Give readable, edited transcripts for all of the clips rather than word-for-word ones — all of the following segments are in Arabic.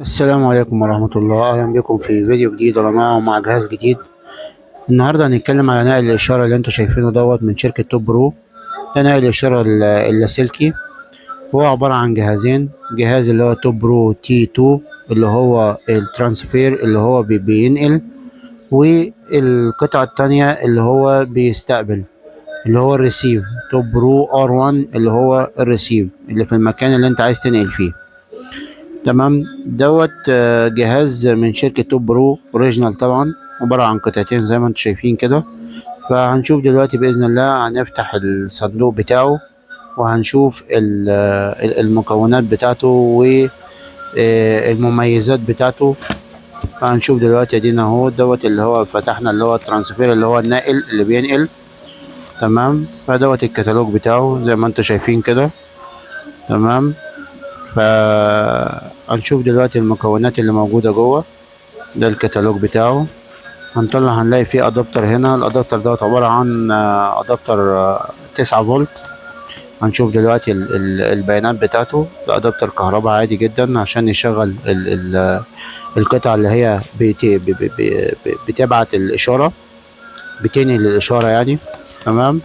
السلام عليكم ورحمة الله، أهلا بكم في فيديو جديد يا جماعة ومع جهاز جديد. النهاردة هنتكلم على نقل الإشارة اللي انتوا شايفينه دوت من شركة توب برو. ده نقل الإشارة اللاسلكي. هو عبارة عن جهازين، جهاز اللي هو توب برو تي 2 اللي هو الترانسفير اللي هو بينقل، والقطعة التانية اللي هو بيستقبل اللي هو الريسيف. توب برو ار 1 اللي هو الريسيف اللي في المكان اللي انت عايز تنقل فيه. تمام دوت جهاز من شركة توب برو اوريجينال طبعا، عبارة عن قطعتين زي ما انتم شايفين كده. فهنشوف دلوقتي بإذن الله، هنفتح الصندوق بتاعه وهنشوف المكونات بتاعته والمميزات بتاعته. فهنشوف دلوقتي ادينا اهو دوت اللي هو فتحنا اللي هو الترانسفير اللي هو الناقل اللي بينقل. تمام، فدوت الكتالوج بتاعه زي ما انتم شايفين كده. تمام، فهنشوف دلوقتي المكونات اللي موجودة جوه. ده الكتالوج بتاعه. هنلاقي فيه ادابتر هنا. الادابتر دوت عبارة عن ادابتر 9 فولت. هنشوف دلوقتي البيانات بتاعته. ده ادابتر كهرباء عادي جدا عشان يشغل القطعة اللي هي بتبعت الاشارة، بتنقل الاشارة يعني. تمام،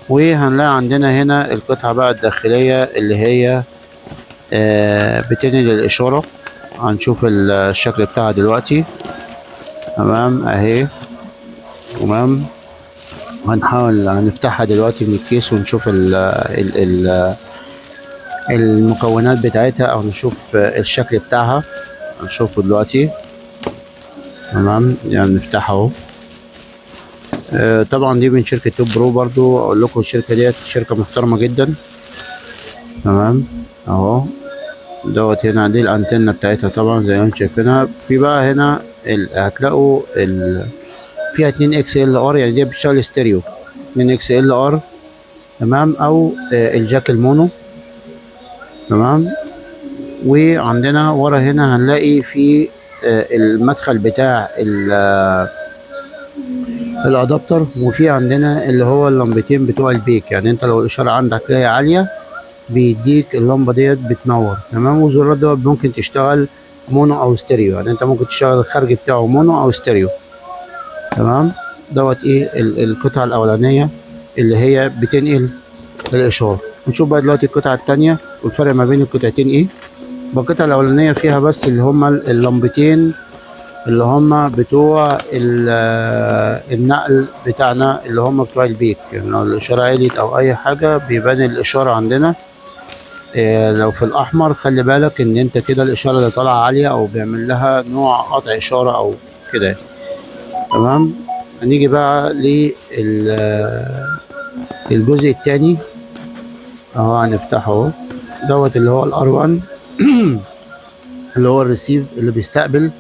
وهنلاقي عندنا هنا القطعة بقى الداخلية اللي هي بتنقل الاشارة. هنشوف الشكل بتاعها دلوقتي. تمام اهي. تمام، هنفتحها دلوقتي من الكيس ونشوف ال المكونات بتاعتها، او نشوف الشكل بتاعها. هنشوفه دلوقتي. تمام، يعني نفتحها اهو. طبعا دي من شركة توب برو. برضو اقول لكم الشركة ديت شركة محترمة جدا. تمام اهو. دوت هنا دي الانتنة بتاعتها طبعا زي ما انتم شايفينها. في بقى هنا هتلاقوا فيها 2 اكس ال ار، يعني دي بتشتغل ستيريو 2 اكس ال ار. تمام، او الجاك المونو. تمام، وعندنا ورا هنا هنلاقي في المدخل بتاع الادابتر، وفي عندنا اللي هو اللمبتين بتوع البيك. يعني انت لو الاشاره عندك جايه عاليه بيديك اللمبه ديت بتنور. تمام، والزرار دوت ممكن تشتغل مونو او ستيريو، يعني انت ممكن تشتغل الخارج بتاعه مونو او ستيريو. تمام، دوت ايه القطعه الاولانيه اللي هي بتنقل الاشاره. نشوف بقى دلوقتي القطعه الثانيه والفرق ما بين القطعتين ايه. القطعة الأولانية فيها بس اللي هما اللمبتين اللي هما بتوع النقل بتاعنا، اللي هما بتوع البيك. يعني لو الإشارة عالية أو أي حاجة بيبان الإشارة عندنا. لو في الأحمر خلي بالك إن أنت كده الإشارة اللي طالعة عالية أو بيعمل لها نوع قطع إشارة أو كده. تمام، هنيجي بقى للجزء التاني أهو. هنفتحه أهو. دوت اللي هو الار 1 اللي هو الريسيف اللي بيستقبل،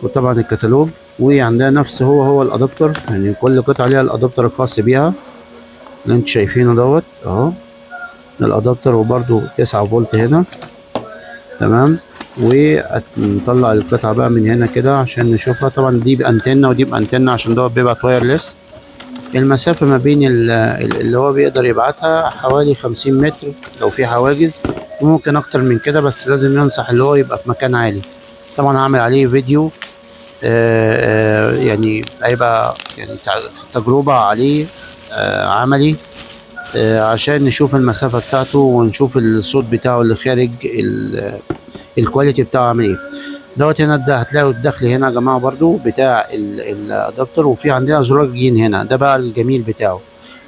وطبعا الكتالوج. وعندها نفس هو الادابتر، يعني كل قطعه ليها الادابتر الخاص بيها اللي انتوا شايفينه دوت اهو. الادابتر وبرده 9 فولت هنا. تمام، ونطلع القطعه بقى من هنا كده عشان نشوفها. طبعا دي بانتنه ودي بانتنه عشان دوت بيبعت وايرلس. المسافه ما بين اللي هو بيقدر يبعتها حوالي 50 متر لو في حواجز، وممكن اكتر من كده، بس لازم ينصح اللي هو يبقى في مكان عالي. طبعا هعمل عليه فيديو يعني هيبقى يعني تجربة عليه عملي، عشان نشوف المسافة بتاعته ونشوف الصوت بتاعه اللي خارج الكواليتي بتاعه عامل ايه. دوت هنا ده هتلاقوا الدخل هنا يا جماعة برضو بتاع الادابتر، وفي عندنا زرار جين هنا، ده بقى الجميل بتاعه.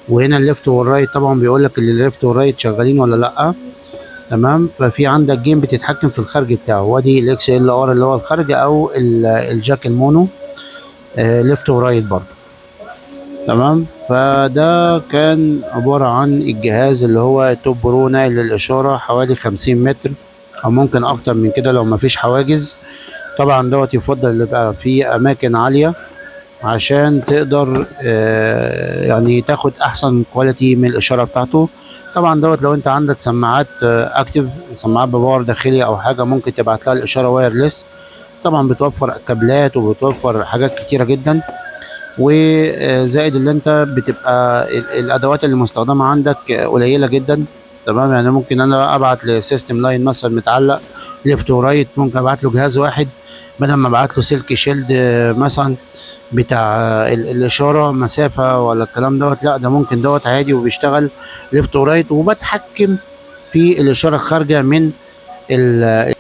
وهنا الليفت والرايت طبعا بيقول لك الليفت والرايت شغالين ولا لا. تمام، ففي عندك جيم بتتحكم في الخارج بتاعه، وادي الاكس ال ار اللي هو الخارج، او الجاك المونو ليفت ورايت برضه. تمام، فده كان عبارة عن الجهاز اللي هو توب برو ناقل للإشارة حوالي 50 متر أو ممكن أكتر من كده لو مفيش حواجز. طبعا دوت يفضل يبقى في أماكن عالية عشان تقدر يعني تاخد أحسن كواليتي من الإشارة بتاعته. طبعا دوت لو أنت عندك سماعات أكتف، سماعات بباور داخلي أو حاجة، ممكن تبعت لها الإشارة وايرلس. طبعا بتوفر كابلات وبتوفر حاجات كتيرة جدا. وزائد اللي انت بتبقى الادوات اللي مستخدمه عندك قليله جدا. تمام. يعني ممكن انا ابعت لسيستم لاين مثلا متعلق ليفت ورايت، ممكن ابعت له جهاز واحد بدل ما ابعت له سلك شيلد مثلا بتاع الاشاره مسافه ولا الكلام دوت. لا ده ممكن دوت عادي وبيشتغل ليفت ورايت، وبتحكم في الاشاره الخارجه من ال